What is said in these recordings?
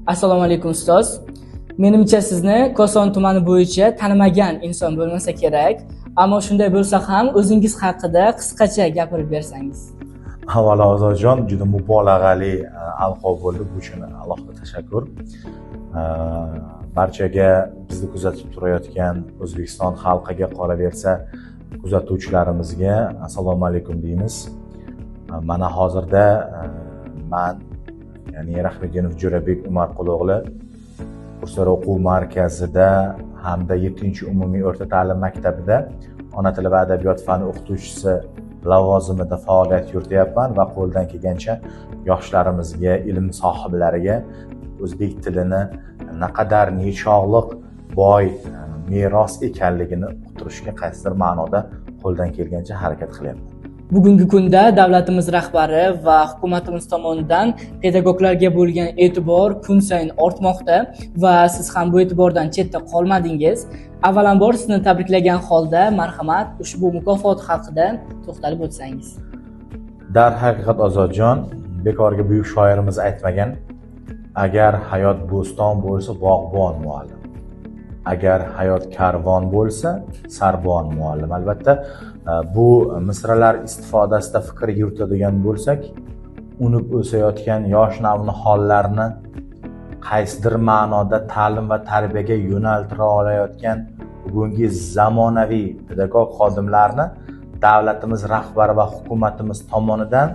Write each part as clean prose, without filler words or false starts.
Assalomu alaykum ustoz. Menimcha sizni Koson tumani bo'yicha tanimagan inson bo'lmasa kerak, ammo shunday bo'lsa ham o'zingiz haqida qisqacha gapirib bersangiz. Avvalo Ozodjon, juda mubolag'ali alqob bo'ldi. Bu uchun alohida tashakkur. Barchaga bizni kuzatib turayotgan O'zbekiston xalqiga, qolaversa kuzatuvchilarimizga assalomu alaykum deymiz. Mana hozirda men ya'ni Rahmetdinov Jo'rabek Umarqul o'g'li kurslar o'quv markazida hamda 7-umumiy o'rta ta'lim maktabida ona tili va adabiyot fani o'qituvchisi lavozimida faoliyat yurityapman va qo'ldan kelgancha yoshlarimizga, ilm sohiblariga o'zbek tilini naqadar nechog'liq boy meros ekanligini uqtirishga qaysidir ma'noda qo'ldan kelgancha harakat qilyapman. Bugungi kunda davlatimiz rahbari va hukumatimiz tomonidan pedagoglarga bo'lgan e'tibor kun sayin ortmoqda va siz ham bu e'tibordan chetda qolmadingiz. Avvalambor sizni tabriklagan holda marhamat ushbu mukofot haqida to'xtalib o'tsangiz. Darhaqiqat Ozodjon, bekorga buyuk shoirimiz aytmagan: agar hayot bo'ston bo'lsa, bog'bon muallim. Agar hayot karvon bo'lsa, sarbon muallim. Albatta, bu misralar istifodasida fikr yuritadigan bo'lsak, unib o'sayotgan yosh navni hollarni qaysidir ma'noda ta'lim va tarbiyaga yo'naltira olayotgan bugungi zamonaviy pedagog xodimlarni davlatimiz rahbari va hukumatimiz tomonidan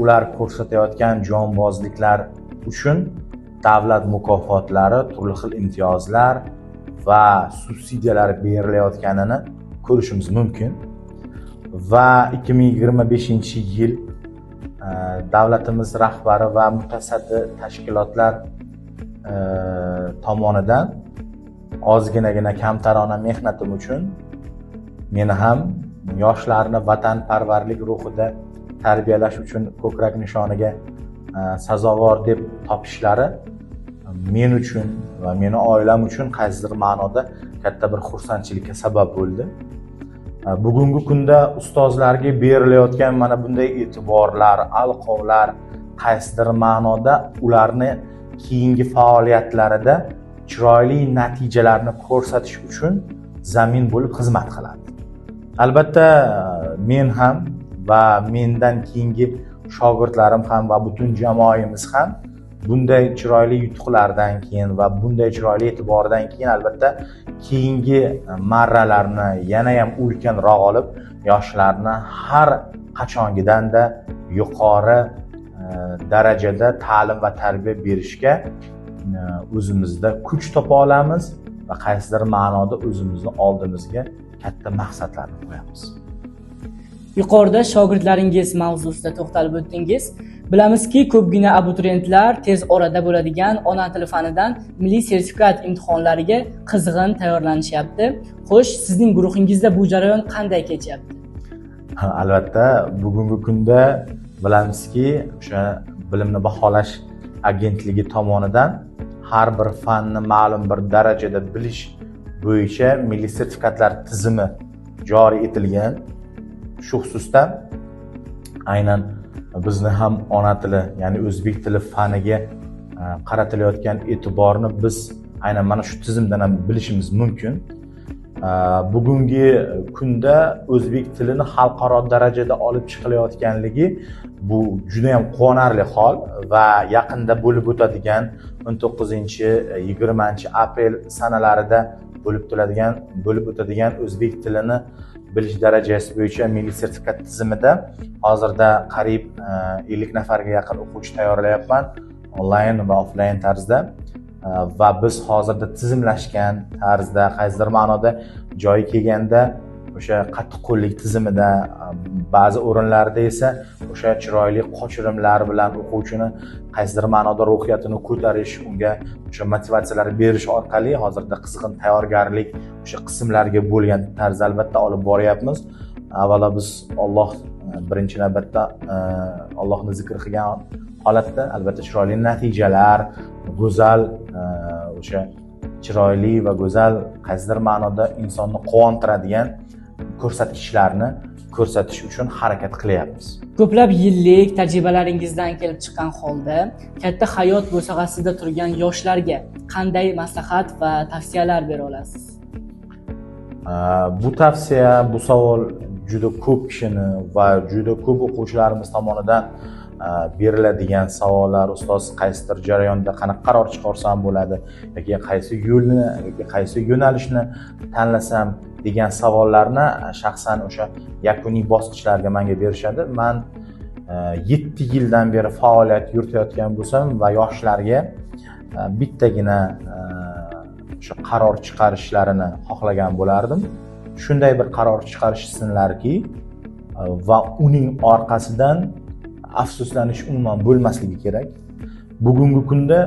ular ko'rsatayotgan jonbozliklar uchun davlat mukofotlari, turli xil imtiyozlar va subsidiyalar berilayotganini ko'rishimiz mumkin. Va 2025-yil davlatimiz rahbari va mutasaddi tashkilotlar tomonidan ozginagina kamtarona mehnatim uchun meni ham yoshlarni vatanparvarlik ruhida tarbiyalash uchun ko'krak nishoniga sazovor deb topishlari men uchun va meni oilam uchun qaysidir ma'noda katta bir xursandchilikka sabab bo'ldi. Bugungi kunda ustozlarga berilayotgan mana bunday e'tiborlar, alqovlar qaysidir ma'noda ularni keyingi faoliyatlarida chiroyli natijalarni ko'rsatish uchun zamin bo'lib xizmat qiladi. Albatta, men ham va mendan keyingi shogirdlarim ham va butun jamoamiz ham bunday chiroyli yutuqlardan keyin va bunday chiroyli e'tibordan keyin albatta keyingi marralarni yana ham ulkanroq olib, yoshlarni har qachongidanda yuqori darajada ta'lim va tarbiya berishga o'zimizda kuch topa olamiz va qaysidir ma'noda o'zimizni oldimizga katta maqsadlarni qo'yamiz. Yuqorida shogirdlaringiz mavzusida to'xtalib o'tdingiz. Bilamizki, ko'pgina abituriyentlar tez orada bo'ladigan ona tili fanidan milliy sertifikat imtihonlariga qizg'in tayyorlanishyapti. Xo'sh, sizning guruhingizda bu jarayon qanday kechyapti? Albatta, bugungi kunda bilamizki, o'sha bilimni baholash agentligi tomonidan har bir fanni ma'lum bir darajada bilish bo'yicha milliy sertifikatlar tizimi joriy etilgan. Shu xususda aynan bizni ham ona tili, ya'ni o'zbek tili faniga qaratilayotgan e'tiborni biz aynan mana shu tizimdan ham bilishimiz mumkin. Bugungi kunda o'zbek tilini xalqaro darajada olib chiqilayotganligi bu juda ham quvonarli hol va yaqinda bo'lib o'tadigan 19-20 aprel sanalarida bo'lib o'tadigan o'zbek tilini bilish darajasi bo'yicha milliy sertifikat tizimida hozirda qariyb 50 nafarga yaqin o'quvchi tayyorlayapman onlayn va offlayn tarzda. Va biz hozirda tizimlashgan tarzda qaysidir ma'noda joyi kelganda o'sha qattiqqo'llik tizimida, ba'zi o'rinlarda esa o'sha chiroyli qochirimlar bilan o'quvchini qaysidir ma'noda ruhiyatini ko'tarish, unga o'sha motivatsiyalar berish orqali hozirda qizg'in tayyorgarlik o'sha qismlarga bo'lgan tarzda albatta olib boryapmiz. Avvalo biz Alloh birinchi navbatda Allohni zikr qilgan holatda albatta chiroyli natijalar, go'zal o'sha chiroyli va go'zal qaysidir ma'noda insonni quvontiradigan ko'rsatkichlarni ko'rsatish uchun harakat qilyapmiz. Ko'plab yillik tajribalaringizdan kelib chiqqan holda katta hayot bo'sag'asida turgan yoshlarga qanday maslahat va tavsiyalar bera olasiz? Bu tavsiya, bu savol juda ko'p kishini va juda ko'p o'quvchilarimiz tomonidan beriladigan savollar. Ustoz, qaysidir jarayonda qanaqa qaror chiqarsam bo'ladi yoki qaysi yo'lni yoki qaysi yo'nalishni tanlasam degan savollarni shaxsan o'sha yakuniy bosqichlarga menga berishadi. Men 7 yildan beri faoliyat yuritayotgan bo'lsam va yoshlarga bittagina o'sha qaror chiqarishlarini xohlagan bo'lardim. Shunday bir qaror chiqarishsinlarki va uning orqasidan afsuslanish umuman bo'lmasligi kerak. Bugungi kunda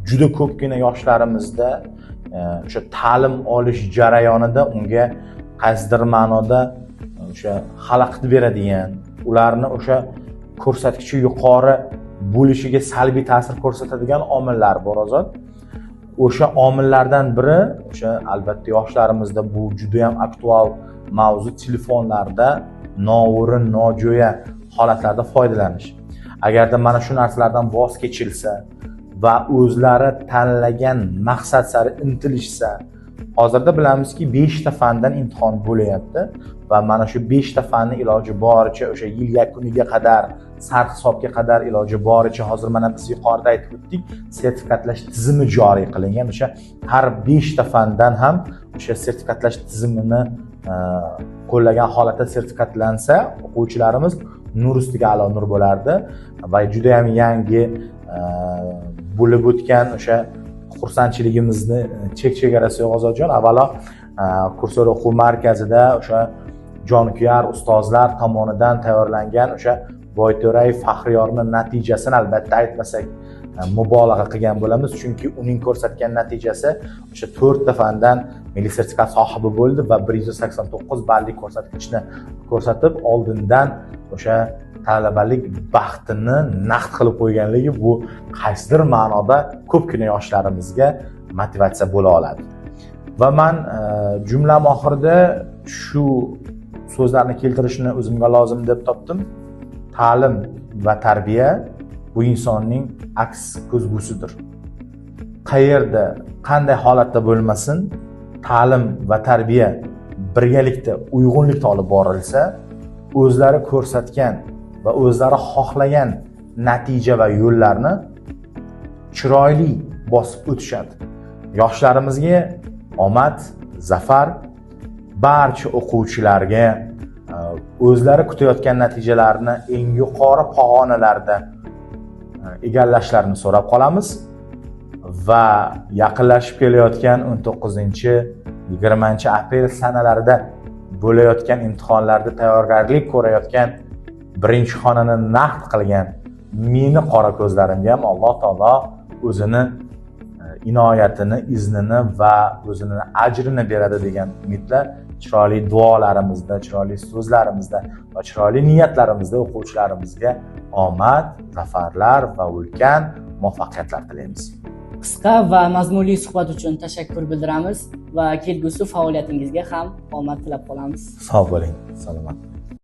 juda ko'pgina yoshlarimizda o'sha ta'lim olish jarayonida unga qaysidir ma'noda o'sha xalaqit beradigan, ularni o'sha ko'rsatkichi yuqori bo'lishiga salbiy ta'sir ko'rsatadigan omillar bor ozod. O'sha omillardan biri o'sha albatta yoshlarimizda bu juda ham aktual mavzu, telefonlarda noo'rin, nojo'ya holatlarda foydalanish. Agarda mana shu narsalardan voz kechilsa va o'zlari tanlagan maqsad sari intilishsa, hozirda bilamizki 5 ta fandan imtihon bo'layapti va mana shu 5 ta fanni iloji boricha o'sha yil yakuniga qadar, sarhisobga qadar iloji boricha hozir mana biz yuqorida aytib o'tdik, sertifikatlash tizimi joriy qilingan. O'sha har 5 ta fandan ham o'sha sertifikatlash tizimini qo'llagan holatda sertifikatlansa, o'quvchilarimiz nur ustiga a'lo nur bo'lardi va juda ham yangi bo'lib o'tgan o'sha xursandchiligimizni chek-chegarasi yo'q Ozodjon. Avvalo Kursor o'quv markazida o'sha jonkuyar ustozlar tomonidan tayyorlangan o'sha Boyto'rayev Faxriyorning natijasini albatta aytmasak mubolag'a qilgan bo'lamiz, chunki uning ko'rsatgan natijasi o'sha 4 ta fandan milliy sertifikat sohibi bo'ldi va 189 ballik ko'rsatkichni ko'rsatib, oldindan o'sha talabalik baxtini naqd qilib qo'yganligi bu qaysidir ma'noda ko'pgina yoshlarimizga motivatsiya bo'la oladi. Va men jumlam oxirida shu so'zlarni keltirishni o'zimga lozim deb topdim. Ta'lim va tarbiya bu insonning aks ko'zgusidir. Qayerda, qanday holatda bo'lmasin, ta'lim va tarbiya birgalikda uyg'unlikda olib borilsa, o'zlari ko'rsatgan va o'zlari xohlagan natija va yo'llarni chiroyli bosib o'tishadi. Yoshlarimizga omad, zafar, barcha o'quvchilarga o'zlari kutayotgan natijalarni eng yuqori pog'onalarda egallashlarini so'rab qolamiz va yaqinlashib kelayotgan 19-20 aprel sanalarida bo'layotgan imtihonlarda tayyorgarlik ko'rayotgan birinchi xonani naqd qilgan meni qora ko'zlarimga ham Alloh taolo o'zini inoyatini, iznini va o'zini ajrini beradi degan umidla chiroyli duolarimizda, chiroyli so'zlarimizda va chiroyli niyatlarimizda o'quvchilarimizga omad, zafarlar va ulkan muvaffaqiyatlar tilaymiz. Qisqa va mazmunli suhbat uchun tashakkur bildiramiz va kelgusi faoliyatingizga ham omad tilab qolamiz. Sog' bo'ling, salomat.